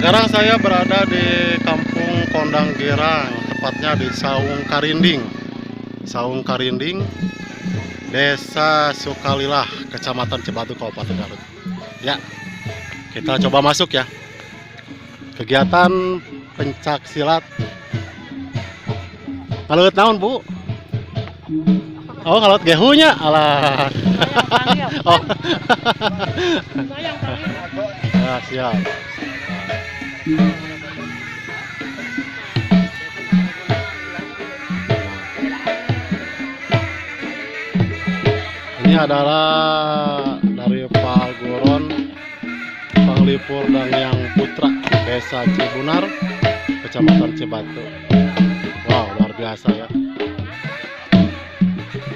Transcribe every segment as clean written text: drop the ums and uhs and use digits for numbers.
Sekarang saya berada di Kampung Kondang Girang, tepatnya di Saung Karinding. Saung Karinding, Desa Sukalilah, Kecamatan Cibatu, Kabupaten Garut. Ya, kita coba masuk ya. Kegiatan pencak silat. Kalau naon, Bu? Oh, kalau gehunya, alah. Oh. Ya, siap. Ini adalah dari Pak Guron, Panglipur dan yang Putra, Desa Cibunar, Kecamatan Cibatu. Wow, luar biasa ya.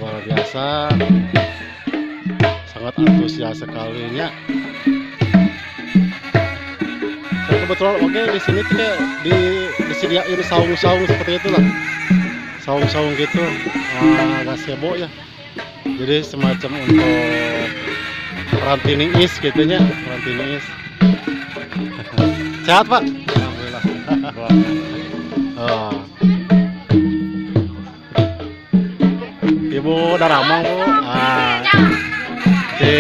Luar biasa. Sangat antusias sekalinya. Dan kebetulan oke di sini tuh kayak disediain saung-saung seperti itulah. Saung-saung gitu. Gazebo ya. Jadi semacam untuk ranting is gitunya, ranting is. Sehat, Pak? Alhamdulillah. Oh. Ibu Daramang, Bu. Di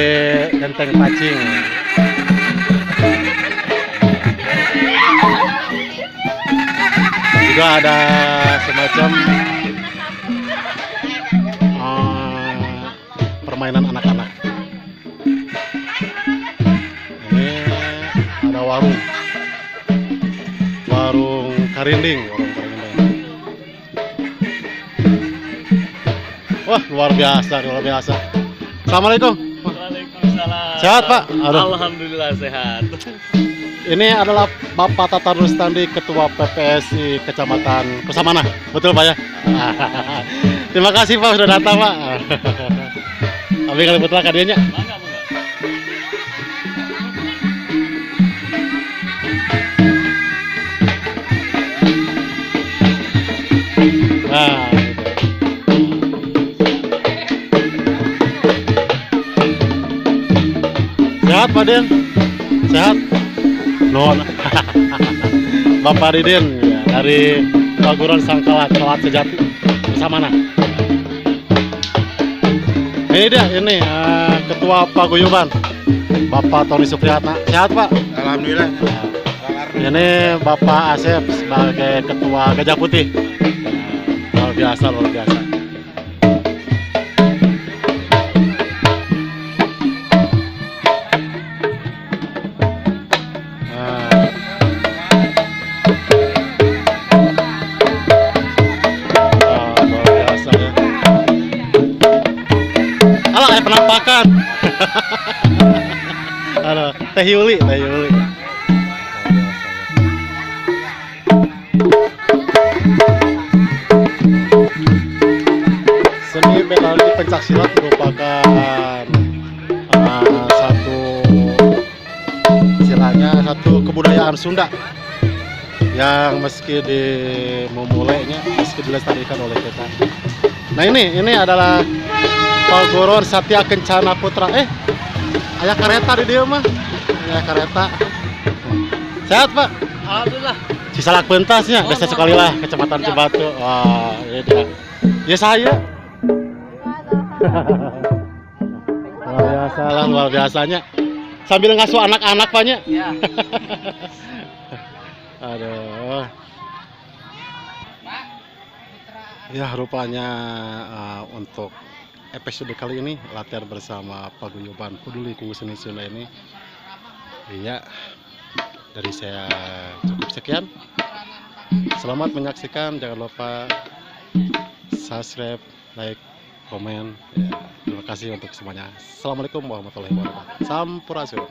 Genteng Pacing. Juga ada semacam permainan anak-anak. Ini ada warung Karinding, warung Karinding. Wah, luar biasa, luar biasa. Assalamualaikum. Waalaikumsalam. Sehat, Pak? Aduh. Alhamdulillah sehat. Ini adalah Bapak Tatar Rustandi, Ketua PPSI Kecamatan Kusamana. Betul, Pak ya? Terima kasih, Pak, sudah datang, Pak. Abi kali putra kadianya. Bangga. Nah, sehat, Pak Din? Sehat? Nuhun. Bapak Didin ya, dari Paguron Sangkalat, Kawat Sejati. Kusamana. Ini dia, ini Ketua Paguyuban, Bapak Tony Supriyatna. Sehat, Pak? Alhamdulillah. Ini Bapak Asep sebagai Ketua Gajah Putih. Luar biasa, luar biasa. Luar biasa ya. Alah, penampakan. Halo, Teh Yuli, Teh Yuli. Seni bela diri pencaksilat merupakan satu kebudayaan Sunda yang meski dilestarikan oleh kita. Nah, ini adalah Pak Guron Satya Kencana Putra. Aya kareta di dia mah. Aya kareta. Sehat, Pak? Alhamdulillah. Cisalak pentasnya, Desa Sukalilah, Kecamatan Cibatu. Wah, ini dia. Ya saya. Luar biasa lah, luar biasanya. Sambil ngasuh anak-anak, Paknya. Ya. Aduh. Ya, rupanya untuk episode kali ini latihan bersama Paguyuban Peduli Kugu Seni Sunda ini. Iya, dari saya cukup sekian. Selamat menyaksikan, jangan lupa subscribe, like, komen. Ya, terima kasih untuk semuanya. Assalamualaikum warahmatullahi wabarakatuh. Sampurasun.